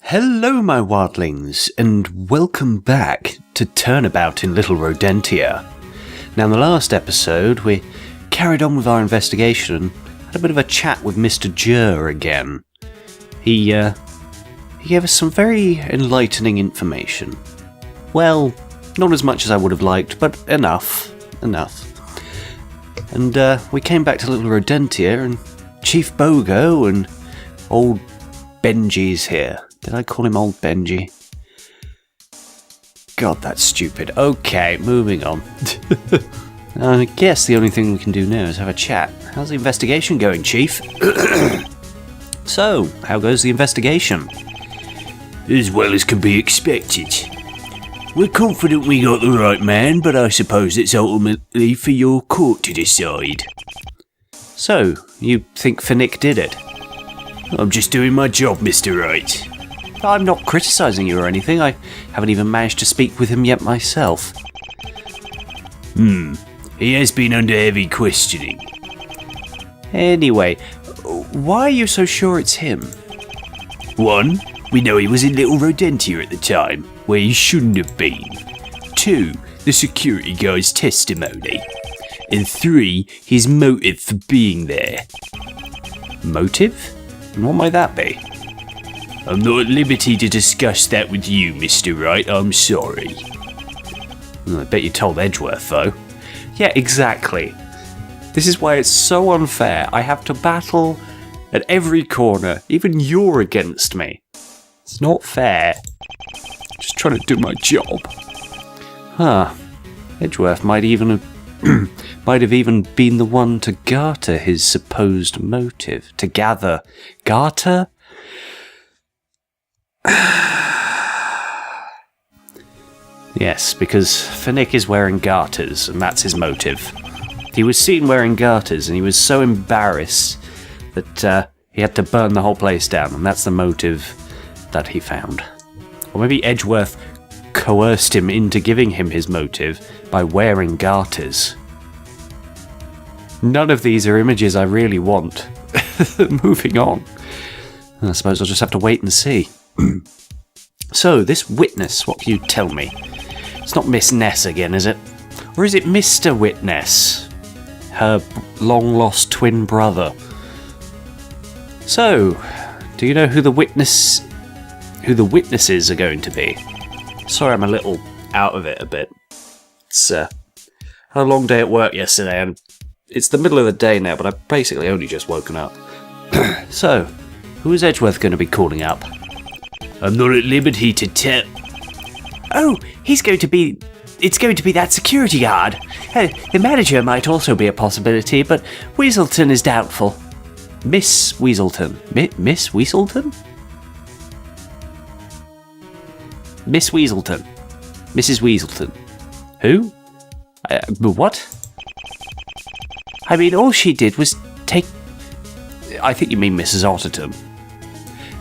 Hello, my wildlings, and welcome back to Turnabout in Little Rodentia. Now, in the last episode, we carried on with our investigation and had a bit of a chat with Mr. Jur again. He gave us some very enlightening information. Well, not as much as I would have liked, but enough. And we came back to Little Rodentia, and Chief Bogo and old Benji's here. Did I call him Old Benji? God, that's stupid. Okay, moving on. I guess the only thing we can do now is have a chat. How's the investigation going, Chief? So, how goes the investigation? As well as can be expected. We're confident we got the right man, but I suppose it's ultimately for your court to decide. So, you think Finnick did it? I'm just doing my job, Mr. Wright. I'm not criticising you or anything. I haven't even managed to speak with him yet myself. He has been under heavy questioning. Anyway, why are you so sure it's him? 1. We know he was in Little Rodentia at the time, where he shouldn't have been. 2. The security guy's testimony. And 3. His motive for being there. Motive? And what might that be? I'm not at liberty to discuss that with you, Mr. Wright, I'm sorry. I bet you told Edgeworth, though. Yeah, exactly. This is why it's so unfair. I have to battle at every corner. Even you're against me. It's not fair. Just trying to do my job. Edgeworth might have even been the one to garter his supposed motive. To gather. Garter? Yes, because Finnick is wearing garters, and that's his motive. He was seen wearing garters, and he was so embarrassed that he had to burn the whole place down, and that's the motive that he found. Or maybe Edgeworth coerced him into giving him his motive by wearing garters. None of these are images I really want. Moving on. I suppose I'll just have to wait and see. So, this witness, what can you tell me? It's not Miss Ness again, is it? Or is it Mr. Witness? Her long-lost twin brother. So, do you know who the witnesses are going to be? Sorry, I'm a little out of it a bit. It's had a long day at work yesterday, and it's the middle of the day now, but I've basically only just woken up. So, who is Edgeworth going to be calling up? I'm not at liberty to tell. Oh, it's going to be that security guard. The manager might also be a possibility, but Weaselton is doubtful. Miss Weaselton. Miss Weaselton? Miss Weaselton. Mrs. Weaselton. Who? What? I mean, all she did was take... I think you mean Mrs. Otterton.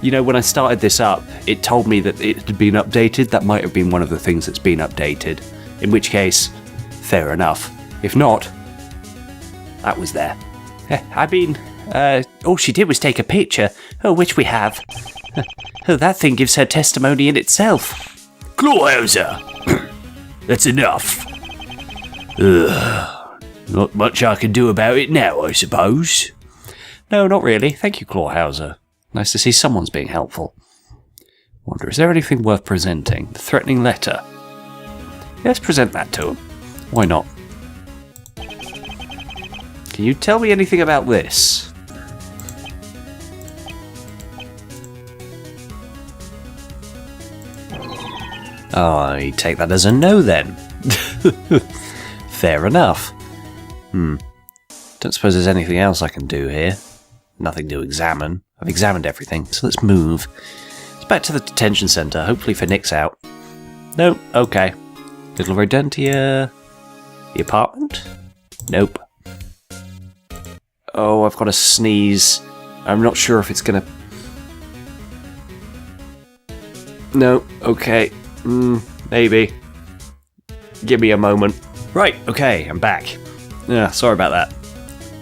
You know, when I started this up, it told me that it had been updated. That might have been one of the things that's been updated. In which case, fair enough. If not, that was there. I mean, all she did was take a picture, which we have. That thing gives her testimony in itself. Clawhauser! That's enough. Not much I can do about it now, I suppose. No, not really. Thank you, Clawhauser. Nice to see someone's being helpful. Wonder, is there anything worth presenting? The threatening letter? Let's present that to him. Why not? Can you tell me anything about this? I take that as a no then. Fair enough. Don't suppose there's anything else I can do here. Nothing to examine. I've examined everything, so let's move. It's back to the detention centre, hopefully Finnick's out. No, okay. Little Rodentia... The apartment? Nope. Oh, I've got a sneeze. I'm not sure if it's gonna... No, okay. Maybe. Give me a moment. Right, okay, I'm back. Yeah, sorry about that.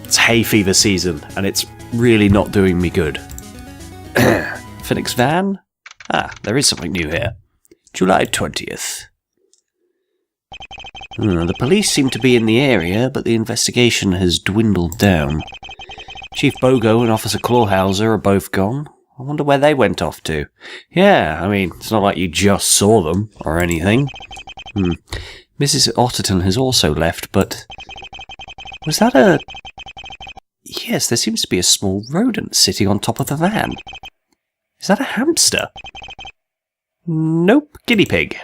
It's hay fever season, and it's really not doing me good. Finnick's van? Ah, there is something new here. July 20th. The police seem to be in the area, but the investigation has dwindled down. Chief Bogo and Officer Clawhauser are both gone. I wonder where they went off to. Yeah, I mean, it's not like you just saw them, or anything. Mrs. Otterton has also left, but... Was that a... Yes, there seems to be a small rodent sitting on top of the van. Is that a hamster? Nope, guinea pig.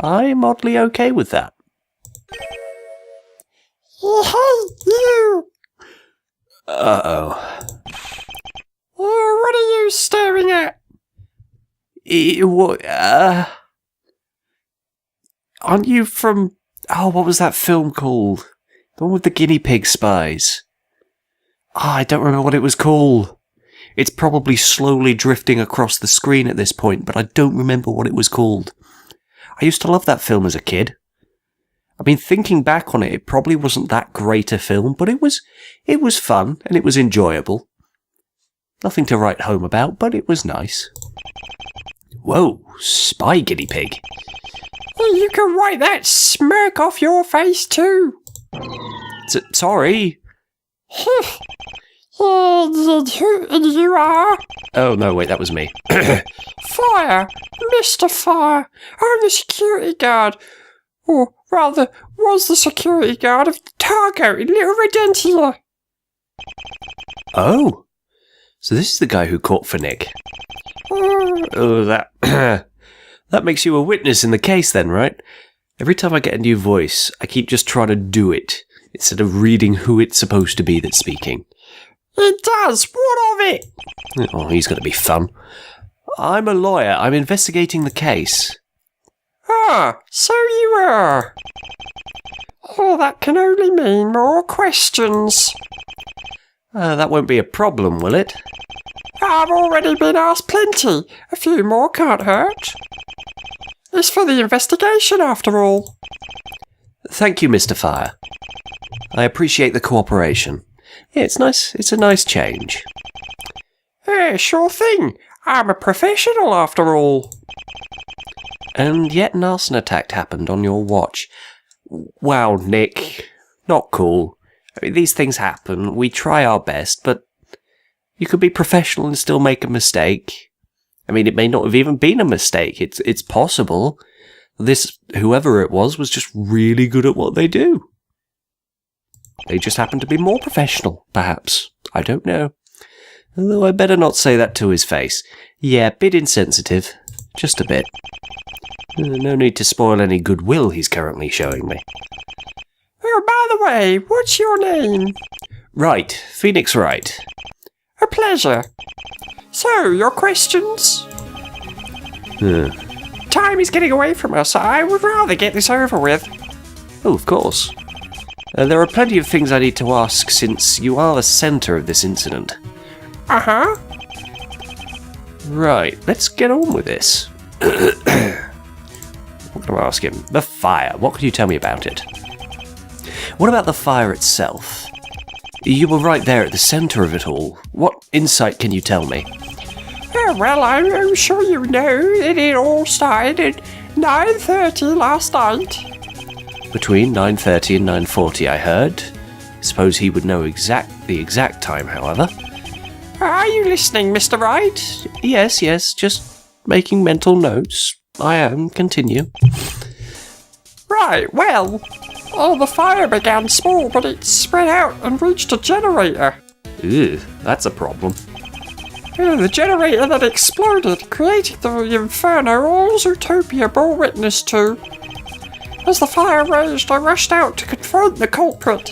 I'm oddly okay with that. Hey, you! Uh-oh. What are you staring at? Aren't you from... Oh, what was that film called? The one with the guinea pig spies. I don't remember what it was called. It's probably slowly drifting across the screen at this point, but I don't remember what it was called. I used to love that film as a kid. I mean, thinking back on it, it probably wasn't that great a film, but it was fun, and it was enjoyable. Nothing to write home about, but it was nice. Whoa, spy guinea pig. You can wipe that smirk off your face too. Sorry. And you are? Oh, no, wait, that was me. Fire! Mr. Fire! I'm the security guard. Or rather, was the security guard of the Targo in Little Rodentia. Oh. So this is the guy who caught Finnick. Oh, that... that makes you a witness in the case then, right? Every time I get a new voice, I keep just trying to do it, instead of reading who it's supposed to be that's speaking. It does! What of it? Oh, he's going to be fun. I'm a lawyer. I'm investigating the case. Ah, so you are. Oh, that can only mean more questions. That won't be a problem, will it? I've already been asked plenty. A few more can't hurt. It's for the investigation, after all. Thank you, Mr. Fire. I appreciate the cooperation. Yeah, it's nice. It's a nice change. Yeah, sure thing. I'm a professional, after all. And yet an arson attack happened on your watch. Wow, Nick. Not cool. I mean, these things happen. We try our best, but you could be professional and still make a mistake. I mean, it may not have even been a mistake. It's possible. Whoever it was just really good at what they do. They just happen to be more professional, perhaps. I don't know. Although I better not say that to his face. Yeah, a bit insensitive. Just a bit. No need to spoil any goodwill he's currently showing me. Oh, by the way, what's your name? Wright. Phoenix Wright. A pleasure. So, your questions? Time is getting away from us. I would rather get this over with. Oh, of course. There are plenty of things I need to ask since you are the centre of this incident. Uh-huh. Right, let's get on with this. What can I ask him? The fire. What can you tell me about it? What about the fire itself? You were right there at the centre of it all. What insight can you tell me? Oh, well, I'm sure you know that it all started at 9:30 last night. Between 9:30 and 9:40, I heard. Suppose he would know the exact time, however. Are you listening, Mr. Wright? Yes, just making mental notes. I am. Continue. Right, well, the fire began small, but it spread out and reached a generator. Ew, that's a problem. The generator that exploded, creating the inferno all Zootopia bore witness to. As the fire raged, I rushed out to confront the culprit.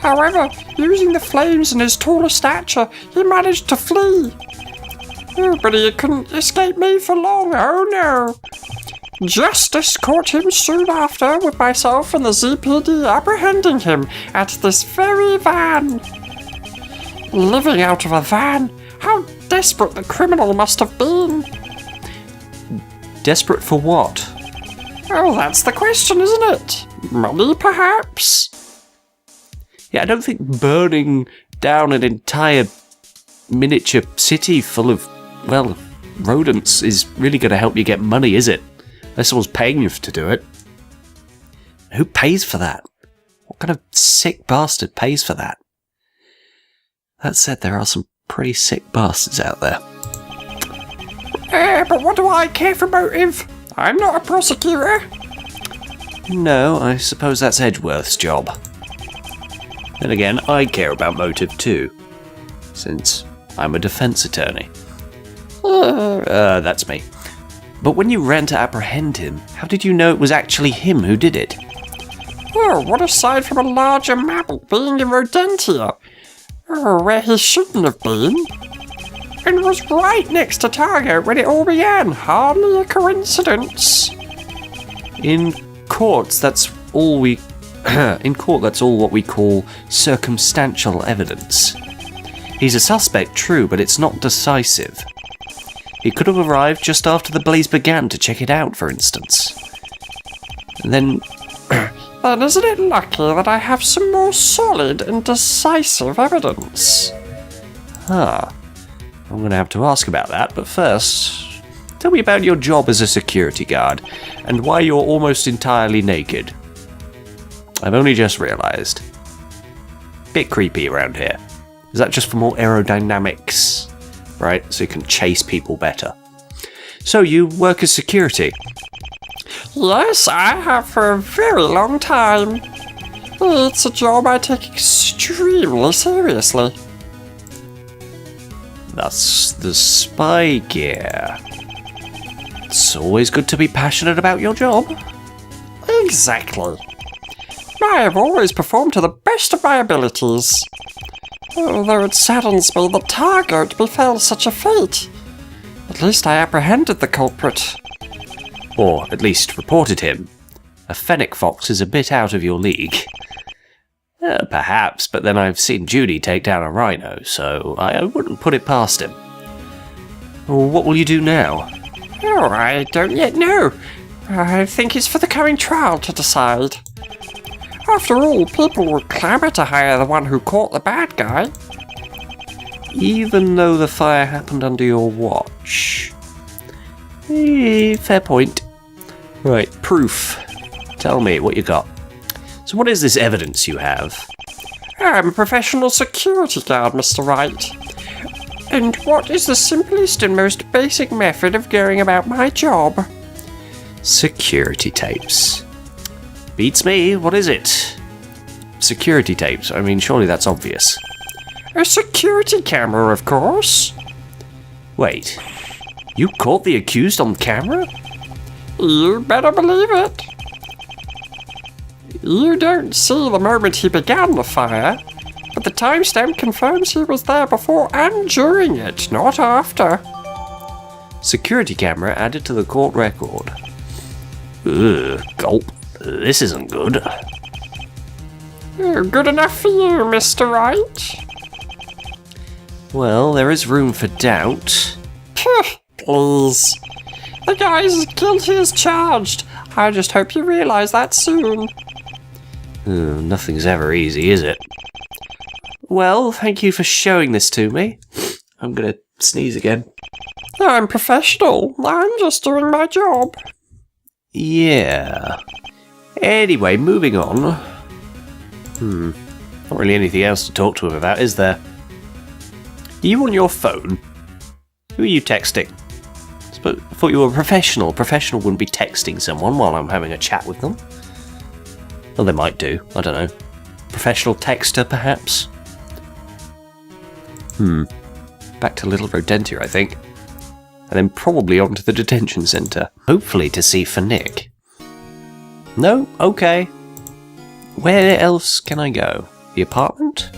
However, using the flames and his taller stature, he managed to flee. But he couldn't escape me for long, oh no. Justice caught him soon after, with myself and the ZPD apprehending him at this very van. Living out of a van, how desperate the criminal must have been. Desperate for what? Oh, that's the question, isn't it? Money, perhaps? Yeah, I don't think burning down an entire miniature city full of, well, rodents is really going to help you get money, is it? Unless someone's paying you to do it. Who pays for that? What kind of sick bastard pays for that? That said, there are some pretty sick bastards out there. But what do I care for motive? I'm not a prosecutor. No, I suppose that's Edgeworth's job. Then again, I care about motive too, since I'm a defense attorney. That's me. But when you ran to apprehend him, how did you know it was actually him who did it? Oh, what aside from a larger mammal being in Rodentia? Oh, where he shouldn't have been. And was right next to Target when it all began. Hardly a coincidence. In courts, that's all we... In court, that's all what we call circumstantial evidence. He's a suspect, true, but it's not decisive. He could have arrived just after the blaze began to check it out, for instance. And then... Then isn't it lucky that I have some more solid and decisive evidence? I'm going to have to ask about that, but first, tell me about your job as a security guard, and why you're almost entirely naked. I've only just realised. Bit creepy around here. Is that just for more aerodynamics? Right, so you can chase people better. So you work as security? Yes, I have for a very long time. It's a job I take extremely seriously. That's the spy gear. It's always good to be passionate about your job. Exactly. I have always performed to the best of my abilities. Although it saddens me that Targoat befell such a fate. At least I apprehended the culprit. Or at least reported him. A fennec fox is a bit out of your league. Perhaps, but then I've seen Judy take down a rhino, so I wouldn't put it past him. What will you do now? Oh, I don't yet know. I think it's for the coming trial to decide. After all, people would clamour to hire the one who caught the bad guy. Even though the fire happened under your watch? Fair point. Right, proof. Tell me what you got. So what is this evidence you have? I'm a professional security guard, Mr. Wright. And what is the simplest and most basic method of going about my job? Security tapes. Beats me, what is it? Security tapes, I mean, surely that's obvious. A security camera, of course. Wait, you caught the accused on camera? You better believe it. You don't see the moment he began the fire, but the timestamp confirms he was there before and during it, not after. Security camera added to the court record. Ugh, gulp. This isn't good. Good enough for you, Mr. Wright? Well, there is room for doubt. Please. The guy's as guilty as charged. I just hope you realise that soon. Nothing's ever easy, is it? Well, thank you for showing this to me. I'm gonna sneeze again. I'm professional. I'm just doing my job. Yeah. Anyway, moving on. Not really anything else to talk to him about, is there? Are you on your phone? Who are you texting? I thought you were a professional. Professional wouldn't be texting someone while I'm having a chat with them. Well, they might do. I don't know. Professional texter, perhaps? Back to Little Rodentia, I think. And then probably on to the detention centre. Hopefully to see for Nick. No? Okay. Where else can I go? The apartment?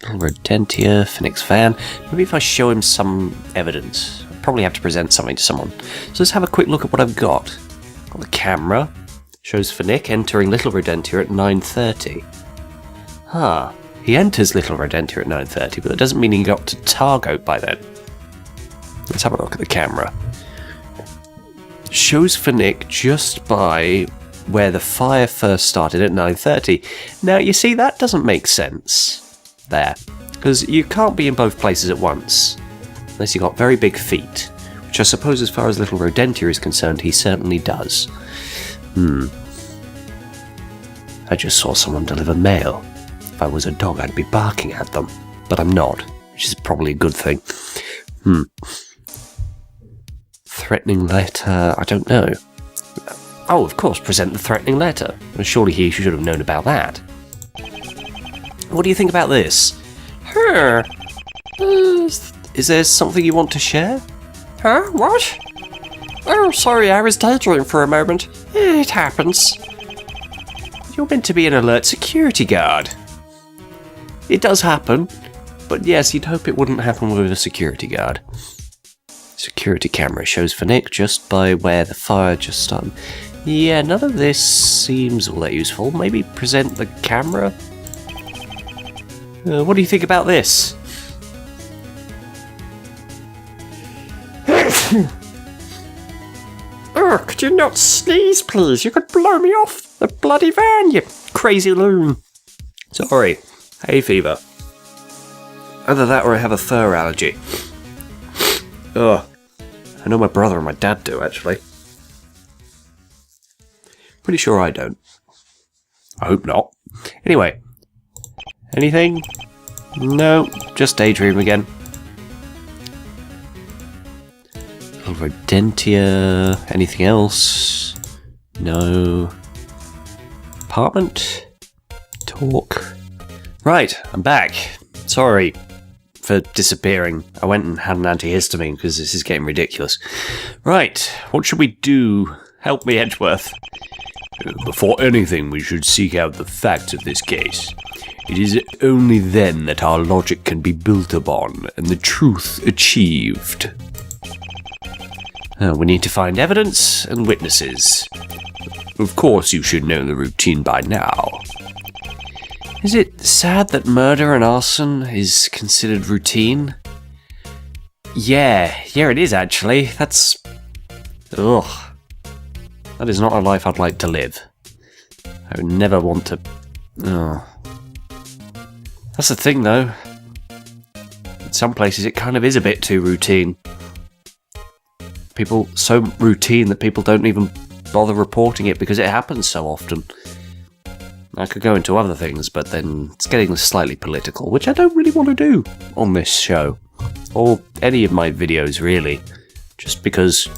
Little Rodentia, Phoenix van. Maybe if I show him some evidence. I'll probably have to present something to someone. So let's have a quick look at what I've got. Got the camera. Shows for Nick entering Little Rodentia at 9:30. He enters Little Rodentia at 9:30, but that doesn't mean he got to Targoat by then. Let's have a look at the camera. Shows for Nick just by where the fire first started at 9:30. Now, you see, that doesn't make sense. There. Because you can't be in both places at once. Unless you've got very big feet. Which I suppose as far as little Rodentia is concerned, he certainly does. I just saw someone deliver mail. If I was a dog, I'd be barking at them. But I'm not, which is probably a good thing. Threatening letter, I don't know. Oh, of course, present the threatening letter. Well, surely he should have known about that. What do you think about this? Is there something you want to share? Huh? What? Oh, sorry, I was daydreaming for a moment. It happens. You're meant to be an alert security guard. It does happen, but yes, you'd hope it wouldn't happen with a security guard. Security camera shows for Nick just by where the fire just started. Yeah, none of this seems all that useful. Maybe present the camera? What do you think about this? Oh, could you not sneeze, please? You could blow me off the bloody van, you crazy loon. Sorry, hay fever. Either that or I have a fur allergy. Ugh. I know my brother and my dad do, actually. Pretty sure I don't. I hope not. Anyway. Anything? No, just daydream again. Rodentia. Anything else? No. Apartment? Talk. Right, I'm back. Sorry for disappearing. I went and had an antihistamine because this is getting ridiculous. Right, what should we do? Help me, Edgeworth. Before anything, we should seek out the facts of this case. It is only then that our logic can be built upon and the truth achieved. We need to find evidence and witnesses. Of course, you should know the routine by now. Is it sad that murder and arson is considered routine? Yeah, it is actually. That's... Ugh. That is not a life I'd like to live. I would never want to... Ugh. That's the thing, though. In some places, it kind of is a bit too routine. People so routine that people don't even bother reporting it because it happens so often. I could go into other things, but then it's getting slightly political, which I don't really want to do on this show. Or any of my videos, really. Just because...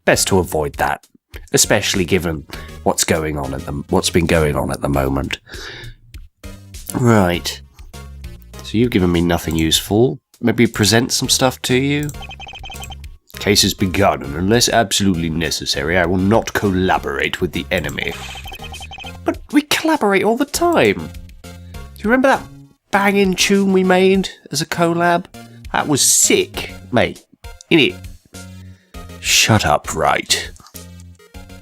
best to avoid that. Especially given what's been going on at the moment. Right. So you've given me nothing useful. Maybe present some stuff to you? Case has begun, and unless absolutely necessary, I will not collaborate with the enemy. But we collaborate all the time. Do you remember that banging tune we made as a collab? That was sick, mate. Innit? Shut up, Wright.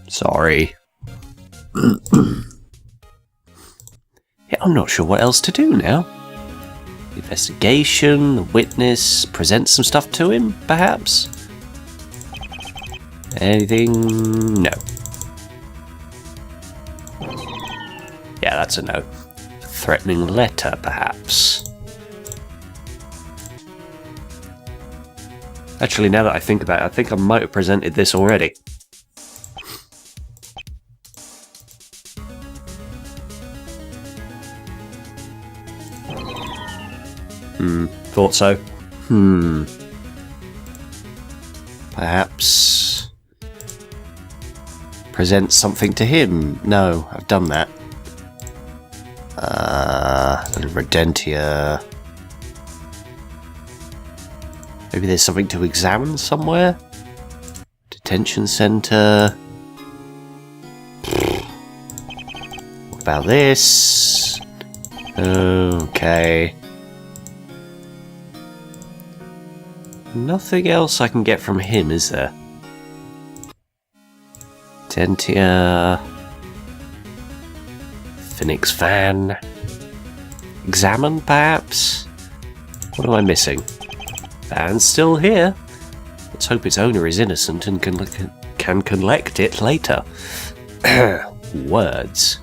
Sorry. Yeah, I'm not sure what else to do now. Investigation, the witness, present some stuff to him, perhaps? Anything? No. Yeah, that's a no. A threatening letter, perhaps. Actually, now that I think about it, I think I might have presented this already. Thought so. Perhaps... present something to him. No, I've done that. Rodentia. Maybe there's something to examine somewhere? Detention center. What about this? Okay. Nothing else I can get from him, is there? Dentia. Phoenix van. Examine, perhaps? What am I missing? Van's still here. Let's hope its owner is innocent and can collect it later. Words.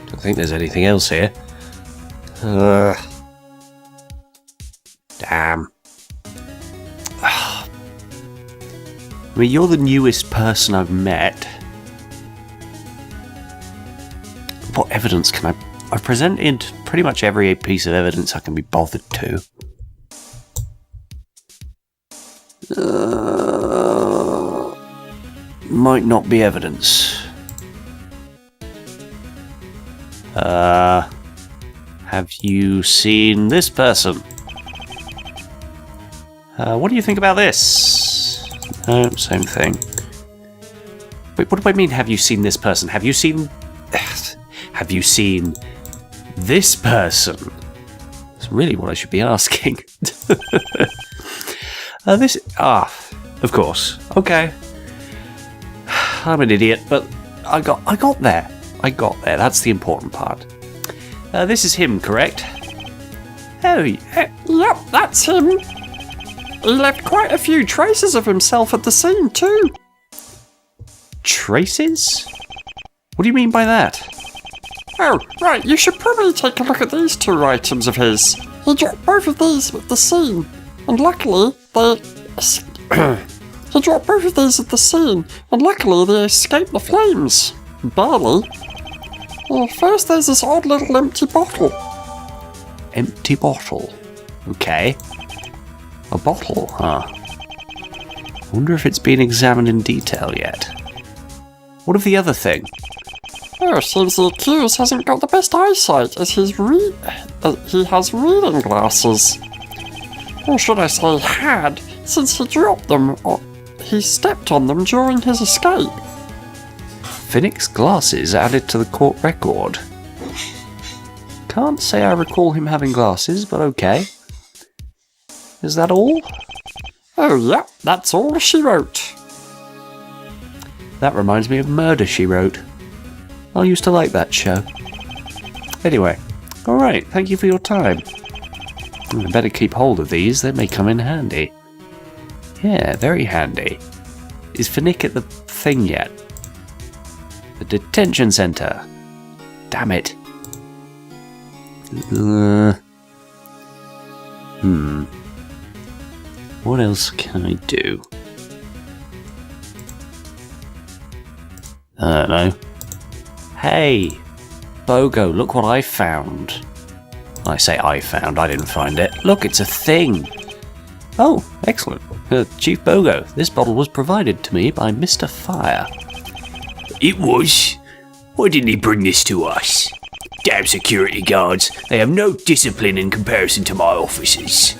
Don't think there's anything else here. Damn. I mean, you're the newest person I've met. What evidence can I've presented pretty much every piece of evidence I can be bothered to. Might not be evidence. Have you seen this person? What do you think about this? No, same thing. Wait, what do I mean, have you seen this person? Have you seen... Have you seen this person? That's really what I should be asking. Of course. Okay. I'm an idiot, but I got there. I got there. That's the important part. This is him, correct? Oh, yep, that's him. He left quite a few traces of himself at the scene, too. Traces? What do you mean by that? Oh, right, you should probably take a look at these two items of his. He dropped both of these at the scene, and luckily they... He dropped both of these at the scene, and luckily they escaped the flames. Barely. First there's this odd little empty bottle. Empty bottle? Okay. A bottle, huh? Wonder if it's been examined in detail yet. What of the other thing? Oh, seems the accused hasn't got the best eyesight as he has reading glasses. Or should I say had, since he dropped them, or he stepped on them during his escape. Finnick's glasses added to the court record. Can't say I recall him having glasses, but okay. Is that all? Oh yeah, that's all she wrote. That reminds me of Murder, She Wrote. I used to like that show. Anyway, alright, thank you for your time. I better keep hold of these, they may come in handy. Yeah, very handy. Is Finnick at the thing yet? The detention centre. Damn it. What else can I do? I don't know. Hey! Bogo, look what I found. I say I found, I didn't find it. Look, it's a thing! Oh, excellent. Chief Bogo, this bottle was provided to me by Mr. Fire. It was? Why didn't he bring this to us? Damn security guards, they have no discipline in comparison to my officers.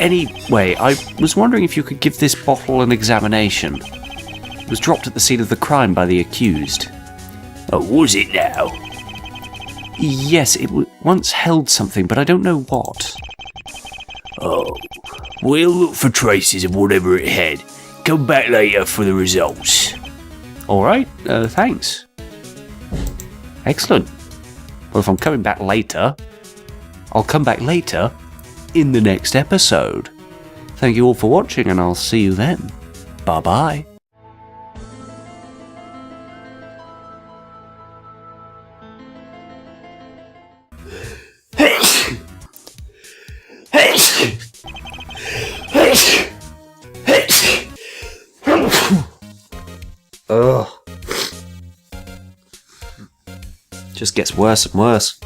Anyway, I was wondering if you could give this bottle an examination. It was dropped at the scene of the crime by the accused. Oh, was it now? Yes, it once held something, but I don't know what. Oh, we'll look for traces of whatever it had. Come back later for the results. Alright, thanks. Excellent. Well, if I'm coming back later, I'll come back later in the next episode. Thank you all for watching, and I'll see you then. Bye-bye. Ugh. Just gets worse and worse.